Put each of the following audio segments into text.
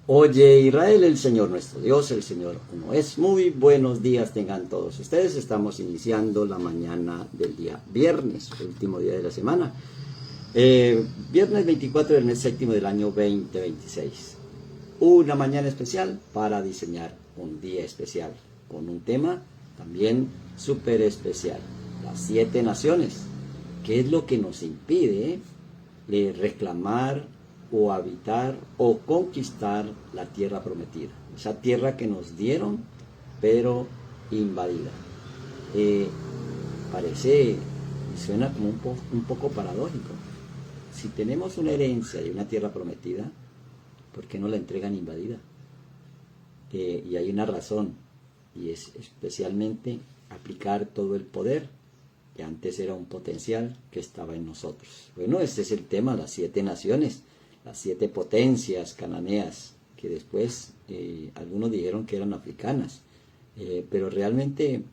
Oye Israel, el Señor nuestro Dios, el Señor uno es. Muy buenos días tengan todos ustedes. Estamos iniciando la mañana del día viernes, el último día de la semana. Viernes 24 del mes séptimo del año 2026. Una mañana especial para diseñar un día especial, con un tema también súper especial. Las 7 naciones. ¿Qué es lo que nos impide reclamar o habitar o conquistar la tierra prometida? Esa tierra que nos dieron, pero invadida. Suena como un poco paradójico. Si tenemos una herencia y una tierra prometida, ¿por qué no la entregan invadida? Y hay una razón, y es especialmente aplicar todo el poder que antes era un potencial que estaba en nosotros. Bueno, este es el tema, las 7 naciones, las 7 potencias cananeas, que después algunos dijeron que eran africanas, pero realmente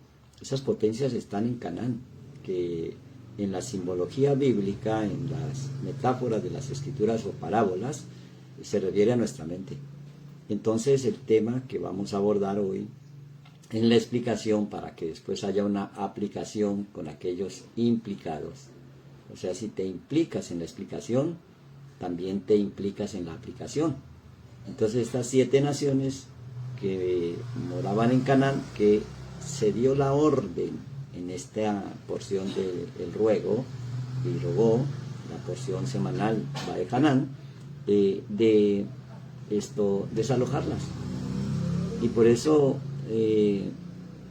esas potencias están en Canaán, que en la simbología bíblica, en las metáforas de las escrituras o parábolas, se refiere a nuestra mente. Entonces el tema que vamos a abordar hoy en la explicación, para que después haya una aplicación con aquellos implicados. O sea, si te implicas en la explicación, también te implicas en la aplicación. Entonces estas 7 naciones que moraban en Canaán, que se dio la orden en esta porción del ruego, y rogó, la porción semanal va de Canaán, de desalojarlas. Y por eso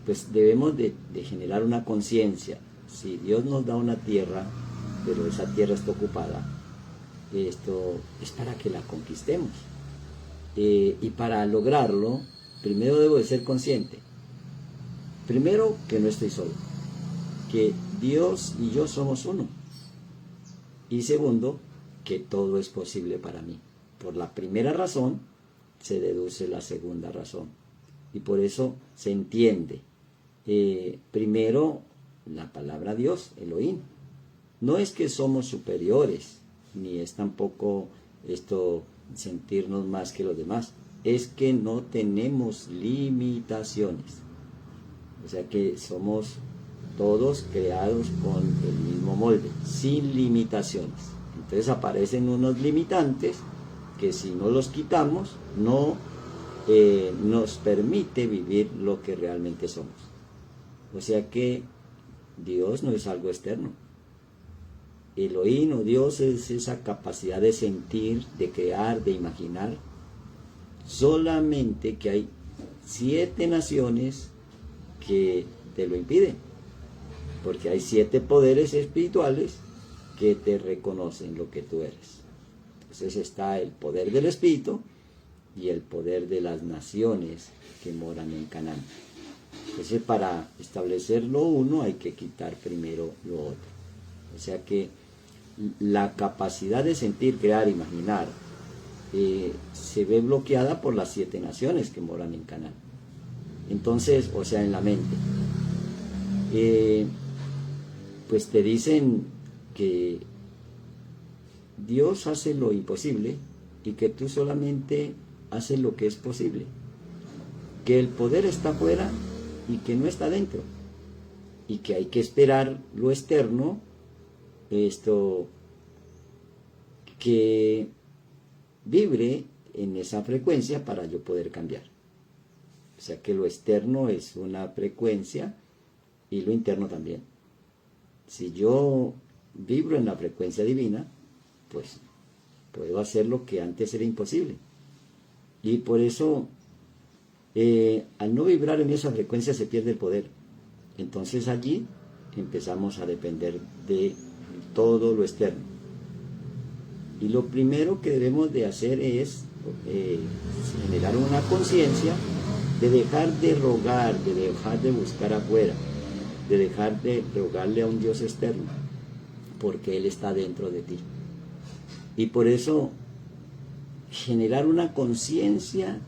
pues debemos de generar una conciencia. Si Dios nos da una tierra, pero esa tierra está ocupada, esto es para que la conquistemos. Y para lograrlo, primero debo de ser consciente. Primero, que no estoy solo, que Dios y yo somos uno. Y segundo, que todo es posible para mí. Por la primera razón se deduce la segunda razón. Y por eso se entiende, primero, la palabra Dios, Elohim. No es que somos superiores, ni es tampoco sentirnos más que los demás. Es que no tenemos limitaciones. O sea que somos todos creados con el mismo molde, sin limitaciones. Entonces aparecen unos limitantes que si no los quitamos, no nos permite vivir lo que realmente somos. O sea que Dios no es algo externo. Elohim o Dios es esa capacidad de sentir, de crear, de imaginar. Solamente que hay 7 naciones que te lo impiden, porque hay 7 poderes espirituales que te reconocen lo que tú eres. Entonces está el poder del espíritu y el poder de las naciones que moran en Canaán. Entonces, para establecer lo uno hay que quitar primero lo otro. O sea que la capacidad de sentir, crear, imaginar se ve bloqueada por las 7 naciones que moran en Canaán. Entonces, o sea, en la mente. Pues te dicen que Dios hace lo imposible y que tú solamente haces lo que es posible. Que el poder está afuera y que no está dentro. Y que hay que esperar lo externo, que vibre en esa frecuencia para yo poder cambiar. O sea que lo externo es una frecuencia y lo interno también. Si yo vibro en la frecuencia divina, pues puedo hacer lo que antes era imposible. Y por eso, al no vibrar en esa frecuencia se pierde el poder. Entonces allí empezamos a depender de todo lo externo. Y lo primero que debemos de hacer es generar una conciencia de dejar de rogar, de dejar de buscar afuera, de dejar de rogarle a un Dios externo, porque Él está dentro de ti. Y por eso generar una conciencia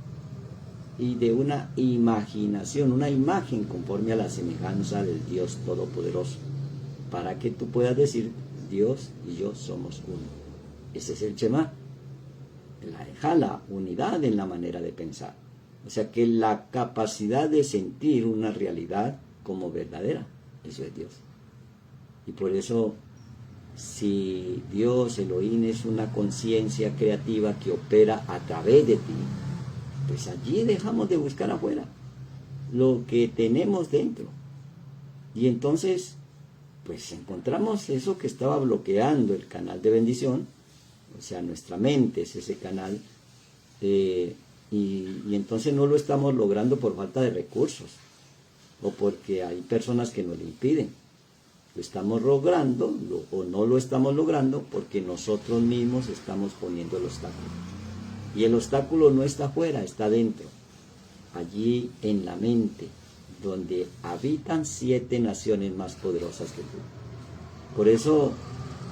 y de una imaginación, una imagen conforme a la semejanza del Dios Todopoderoso, para que tú puedas decir, Dios y yo somos uno. Ese es el Shema. deja la unidad en la manera de pensar. O sea que la capacidad de sentir una realidad como verdadera, eso es Dios. Y por eso, si Dios, Elohim, es una conciencia creativa que opera a través de ti, pues allí dejamos de buscar afuera lo que tenemos dentro. Y entonces, pues encontramos eso que estaba bloqueando el canal de bendición, o sea, nuestra mente es ese canal, y entonces no lo estamos logrando por falta de recursos, o porque hay personas que nos lo impiden. Lo estamos logrando, o no lo estamos logrando, porque nosotros mismos estamos poniendo el obstáculo. Y el obstáculo no está afuera, está dentro, allí en la mente, donde habitan 7 naciones más poderosas que tú. Por eso,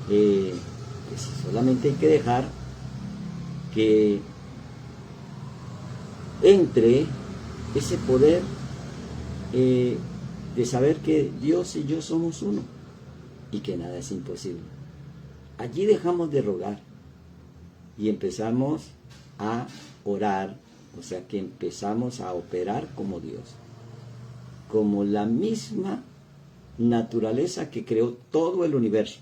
pues solamente hay que dejar que entre ese poder de saber que Dios y yo somos uno y que nada es imposible. Allí dejamos de rogar y empezamos a orar, o sea que empezamos a operar como Dios, como la misma naturaleza que creó todo el universo,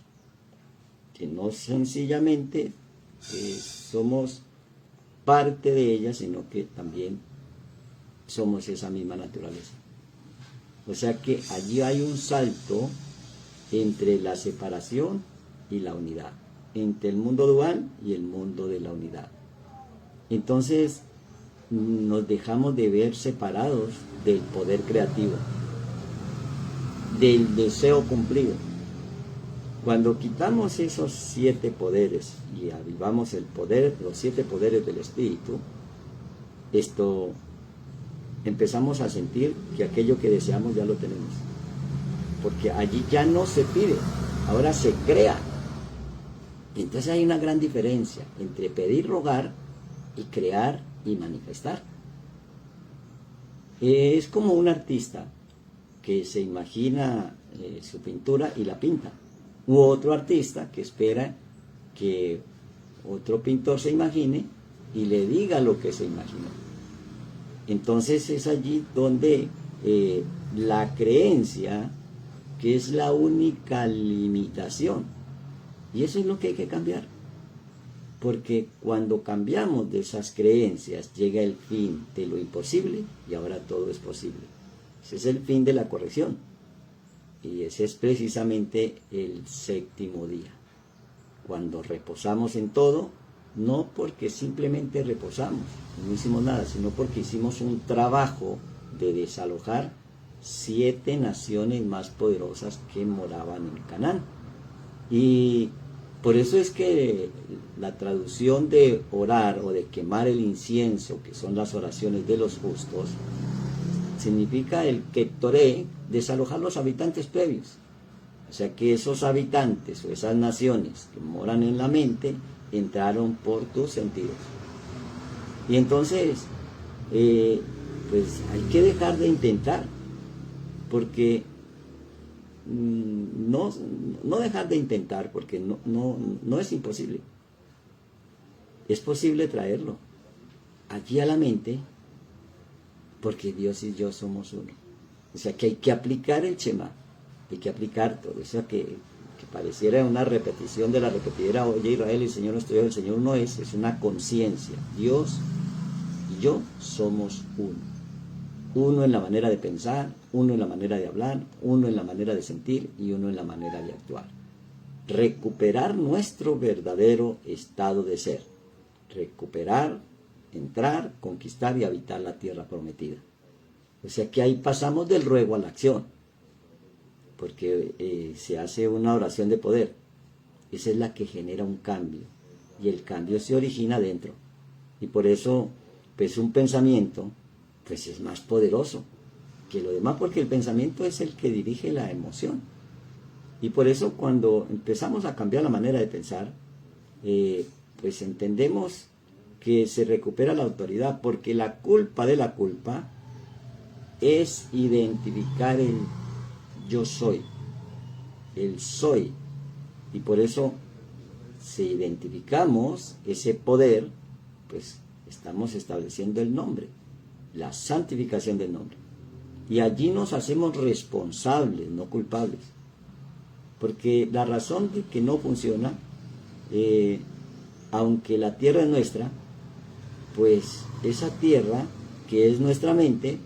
que no sencillamente somos parte de ella, sino que también somos esa misma naturaleza. O sea que allí hay un salto entre la separación y la unidad, entre el mundo dual y el mundo de la unidad. Entonces nos dejamos de ver separados del poder creativo, del deseo cumplido. Cuando quitamos esos 7 poderes y avivamos el poder, los 7 poderes del Espíritu, empezamos a sentir que aquello que deseamos ya lo tenemos. Porque allí ya no se pide, ahora se crea. Y entonces hay una gran diferencia entre pedir, rogar y crear y manifestar. Es como un artista que se imagina su pintura y la pinta, u otro artista que espera que otro pintor se imagine y le diga lo que se imaginó. Entonces es allí donde la creencia, que es la única limitación, y eso es lo que hay que cambiar, porque cuando cambiamos de esas creencias llega el fin de lo imposible y ahora todo es posible. Ese es el fin de la corrección y ese es precisamente el 7º día, cuando reposamos en todo, no porque simplemente reposamos, no hicimos nada, sino porque hicimos un trabajo de desalojar 7 naciones más poderosas que moraban en Canaán. Y por eso es que la traducción de orar o de quemar el incienso, que son las oraciones de los justos, significa el Ketoré, desalojar los habitantes previos. O sea que esos habitantes o esas naciones que moran en la mente entraron por tus sentidos. Y entonces, pues hay que dejar de intentar, porque no dejar de intentar, porque no es imposible. Es posible traerlo allí a la mente, porque Dios y yo somos uno. O sea que hay que aplicar el Shema, hay que aplicar todo. O sea que pareciera una repetición de la repetidera, oye Israel, el Señor nuestro Dios, el Señor no es una conciencia. Dios y yo somos uno. Uno en la manera de pensar, uno en la manera de hablar, uno en la manera de sentir y uno en la manera de actuar. Recuperar nuestro verdadero estado de ser. Recuperar, entrar, conquistar y habitar la tierra prometida. O sea que ahí pasamos del ruego a la acción, porque se hace una oración de poder. Esa es la que genera un cambio, y el cambio se origina dentro. Y por eso, pues un pensamiento, pues es más poderoso que lo demás, porque el pensamiento es el que dirige la emoción. Y por eso cuando empezamos a cambiar la manera de pensar, pues entendemos que se recupera la autoridad, porque la culpa de la culpa es identificar el yo soy, el soy, y por eso si identificamos ese poder, pues estamos estableciendo el nombre, la santificación del nombre. Y allí nos hacemos responsables, no culpables. Porque la razón de que no funciona, aunque la tierra es nuestra, pues esa tierra que es nuestra mente,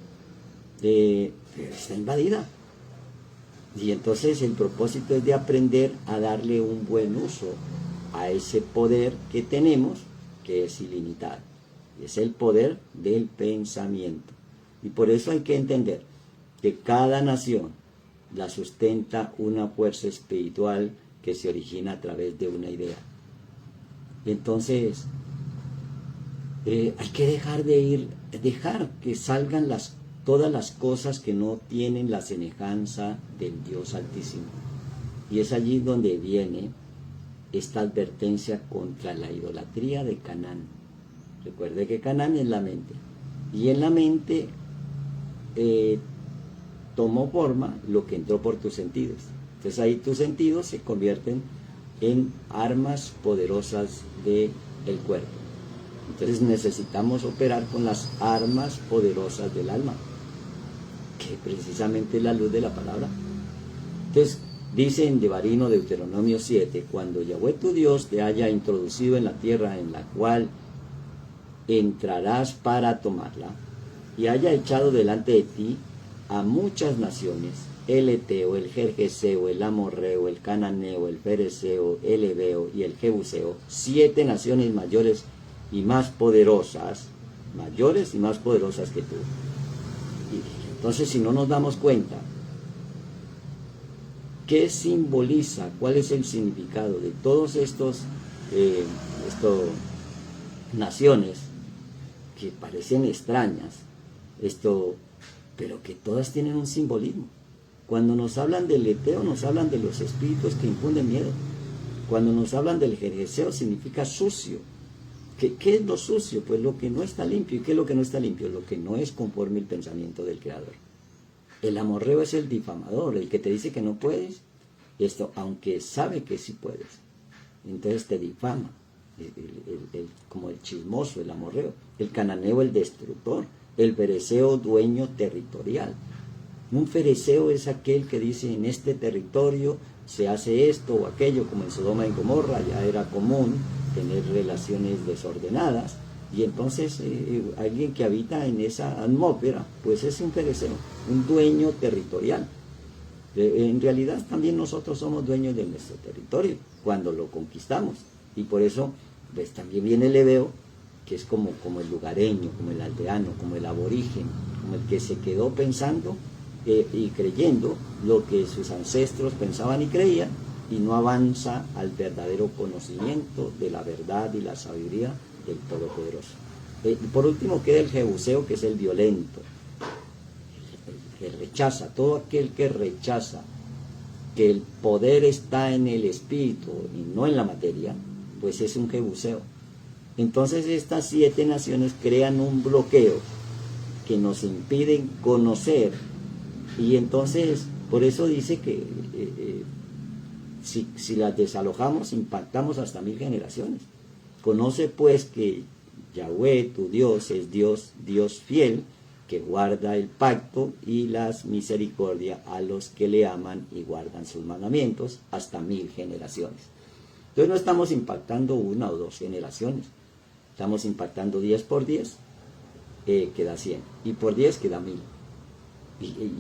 está invadida. Y entonces el propósito es de aprender a darle un buen uso a ese poder que tenemos, que es ilimitado. Es el poder del pensamiento. Y por eso hay que entender que cada nación la sustenta una fuerza espiritual que se origina a través de una idea. Entonces, hay que dejar que salgan todas las cosas que no tienen la semejanza del Dios Altísimo. Y es allí donde viene esta advertencia contra la idolatría de Canaán. Recuerde que Canaán es la mente. Y en la mente tomó forma lo que entró por tus sentidos. Entonces ahí tus sentidos se convierten en armas poderosas del cuerpo. Entonces necesitamos operar con las armas poderosas del alma, que precisamente es la luz de la palabra. Entonces dice en Devarim, Deuteronomio 7, cuando Yahweh tu Dios te haya introducido en la tierra en la cual entrarás para tomarla, y haya echado delante de ti a muchas naciones, el Eteo, el Gergeseo, el Amorreo, el Cananeo, el Fereseo, el Heveo y el Jebuseo, 7 naciones mayores y más poderosas que tú. Y entonces, si no nos damos cuenta, ¿qué simboliza? ¿Cuál es el significado de todos estos naciones que parecen extrañas, pero que todas tienen un simbolismo? Cuando nos hablan del Eteo, nos hablan de los espíritus que infunden miedo. Cuando nos hablan del Gergeseo, significa sucio. ¿Qué es lo sucio? Pues lo que no está limpio. ¿Y qué es lo que no está limpio? Lo que no es conforme al pensamiento del Creador. El amorreo es el difamador, el que te dice que no puedes, aunque sabe que sí puedes. Entonces te difama, como el chismoso, el amorreo. El cananeo, el destructor. El fereseo, dueño territorial. Un fereseo es aquel que dice, en este territorio se hace esto o aquello, como en Sodoma y Gomorra ya era común tener relaciones desordenadas, y entonces alguien que habita en esa atmósfera, pues es un fereseo, un dueño territorial. En realidad también nosotros somos dueños de nuestro territorio cuando lo conquistamos, y por eso pues también viene el Heveo, que es como el lugareño, como el aldeano, como el aborigen, como el que se quedó pensando y creyendo lo que sus ancestros pensaban y creían, y no avanza al verdadero conocimiento de la verdad y la sabiduría del Todopoderoso. Por último queda el Jebuseo, que es el violento, el que rechaza, todo aquel que rechaza que el poder está en el espíritu y no en la materia, pues es un Jebuseo. Entonces estas 7 naciones crean un bloqueo que nos impiden conocer, y entonces por eso dice que si las desalojamos, impactamos hasta 1000 generaciones. Conoce pues que Yahweh tu Dios es Dios fiel, que guarda el pacto y las misericordias a los que le aman y guardan sus mandamientos hasta 1000 generaciones. Entonces no estamos impactando 1 o 2 generaciones, estamos impactando 10 por 10, queda 100, y por 10 queda 1000.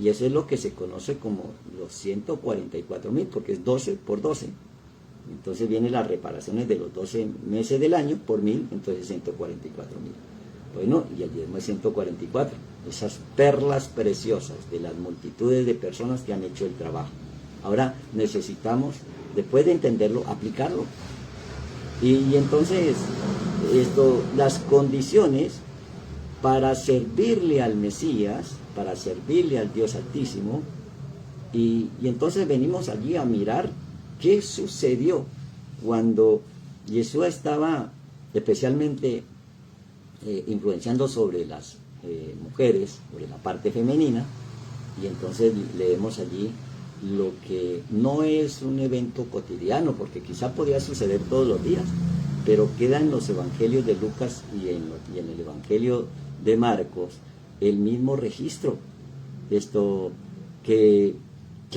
Y eso es lo que se conoce como los 144.000, porque es 12 por 12. Entonces vienen las reparaciones de los 12 meses del año por 1000, entonces 144.000. Bueno, y el diezmo es 144. Esas perlas preciosas de las multitudes de personas que han hecho el trabajo. Ahora necesitamos, después de entenderlo, aplicarlo. Y entonces, las condiciones para servirle al Mesías, para servirle al Dios Altísimo, y entonces venimos allí a mirar qué sucedió cuando Yeshua estaba especialmente influenciando sobre las mujeres, sobre la parte femenina, y entonces leemos allí lo que no es un evento cotidiano, porque quizá podía suceder todos los días, pero queda en los evangelios de Lucas y en el evangelio de Marcos el mismo registro. Esto que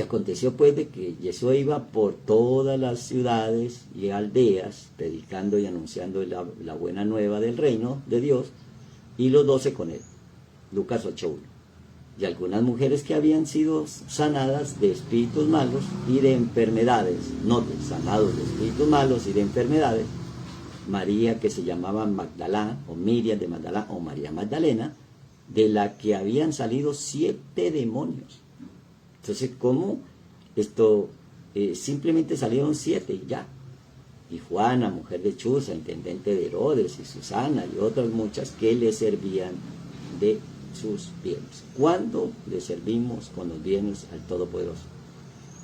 aconteció pues de que Jesús iba por todas las ciudades y aldeas predicando y anunciando la buena nueva del reino de Dios, y los 12 con él. Lucas 8:1. Y algunas mujeres que habían sido sanadas de espíritus malos y de enfermedades, sanados de espíritus malos y de enfermedades, María, que se llamaba Magdalá, o Miriam de Magdalá, o María Magdalena, de la que habían salido 7 demonios. Entonces, ¿cómo? Simplemente salieron 7 y ya. Y Juana, mujer de Chuza, intendente de Herodes, y Susana, y otras muchas que le servían de sus bienes. ¿Cuándo le servimos con los bienes al Todopoderoso?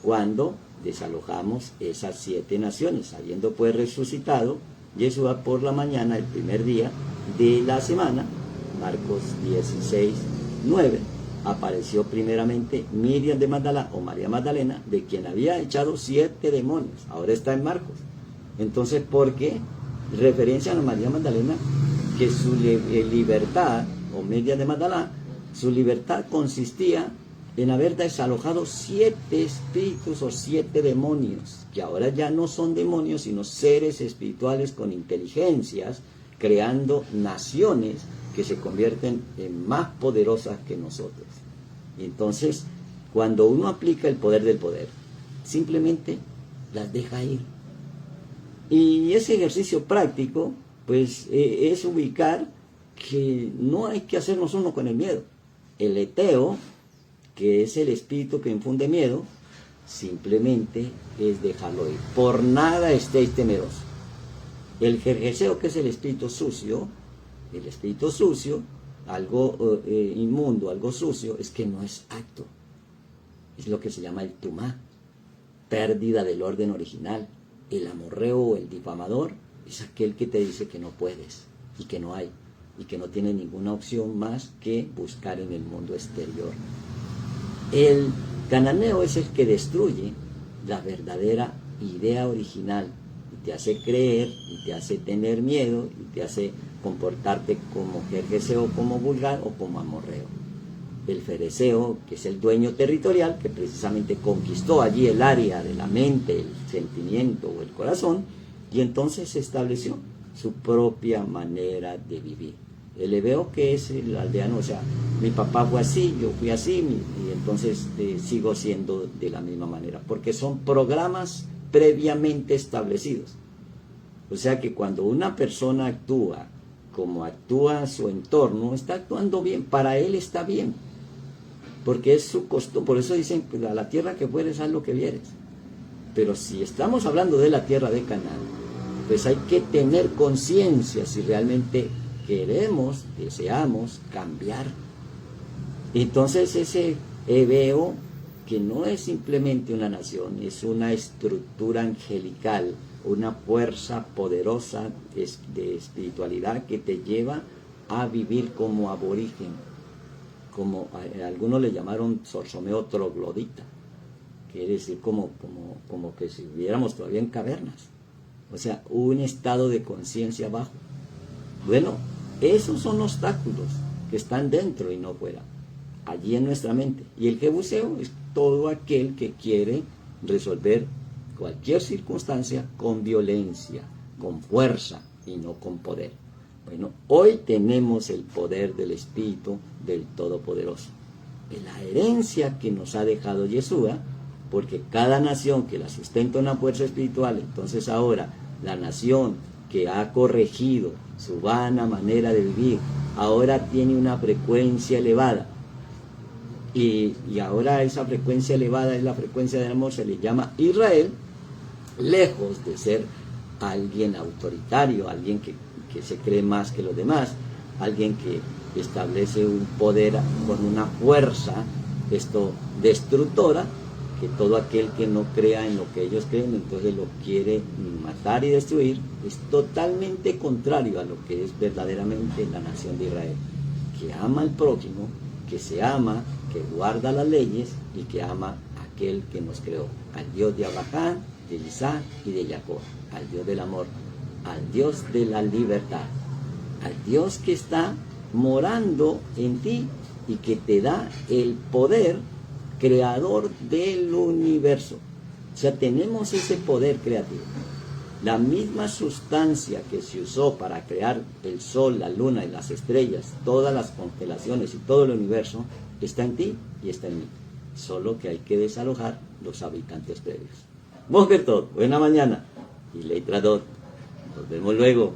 Cuando desalojamos esas 7 naciones, habiendo pues resucitado Jesús por la mañana, el primer día de la semana, Marcos 16:9, apareció primeramente Miriam de Magdalá, o María Magdalena, de quien había echado 7 demonios. Ahora está en Marcos. Entonces, ¿por qué referencian a María Magdalena que su libertad, o Miriam de Magdalá, su libertad consistía en haber desalojado 7 espíritus o 7 demonios, que ahora ya no son demonios, sino seres espirituales con inteligencias, creando naciones que se convierten en más poderosas que nosotros? Entonces, cuando uno aplica el poder del poder, simplemente las deja ir. Y ese ejercicio práctico, pues, es ubicar que no hay que hacernos uno con el miedo. El eteo, que es el espíritu que infunde miedo, simplemente es dejarlo ir. Por nada estéis temerosos. El jerjeseo, que es el espíritu sucio, algo inmundo, algo sucio, es que no es acto. Es lo que se llama el tumá, pérdida del orden original. El amorreo o el difamador es aquel que te dice que no puedes y que no hay y que no tiene ninguna opción más que buscar en el mundo exterior. El cananeo es el que destruye la verdadera idea original y te hace creer y te hace tener miedo y te hace comportarte como jerjeseo, como vulgar o como amorreo. El fereceo, que es el dueño territorial, que precisamente conquistó allí el área de la mente, el sentimiento o el corazón, y entonces se estableció su propia manera de vivir. El hebeo, que es el aldeano, o sea, mi papá fue así, yo fui así, y entonces sigo siendo de la misma manera, porque son programas previamente establecidos. O sea que cuando una persona actúa como actúa su entorno, está actuando bien, para él está bien, porque es su costumbre. Por eso dicen, pues, a la tierra que fueres, haz lo que vieres. Pero si estamos hablando de la tierra de Canaán, pues hay que tener conciencia si realmente queremos, deseamos cambiar. Entonces ese hebeo, que no es simplemente una nación, es una estructura angelical, una fuerza poderosa de espiritualidad que te lleva a vivir como aborigen, como algunos le llamaron zorzomeo troglodita, quiere decir como que si viviéramos todavía en cavernas, o sea, un estado de conciencia bajo. Bueno, esos son obstáculos que están dentro y no fuera, allí en nuestra mente. Y el jebuseo es todo aquel que quiere resolver cualquier circunstancia con violencia, con fuerza y no con poder. Bueno, hoy tenemos el poder del Espíritu del Todopoderoso, la herencia que nos ha dejado Yeshua, porque cada nación que la sustenta una fuerza espiritual, entonces ahora la nación que ha corregido su vana manera de vivir, ahora tiene una frecuencia elevada, y ahora esa frecuencia elevada es la frecuencia del amor, se le llama Israel, lejos de ser alguien autoritario, alguien que se cree más que los demás, alguien que establece un poder con una fuerza destructora, que todo aquel que no crea en lo que ellos creen, entonces lo quiere matar y destruir. Es totalmente contrario a lo que es verdaderamente la nación de Israel, que ama al prójimo, que se ama, que guarda las leyes y que ama a aquel que nos creó, al Dios de Abraham, de Isaac y de Jacob, al Dios del amor. al Dios de la libertad, al Dios que está morando en ti y que te da el poder creador del universo. O sea, tenemos ese poder creativo. La misma sustancia que se usó para crear el sol, la luna y las estrellas, todas las constelaciones y todo el universo, está en ti y está en mí. Solo que hay que desalojar los habitantes previos. Boker Tov, buena mañana. Y Leitradot. Nos vemos luego.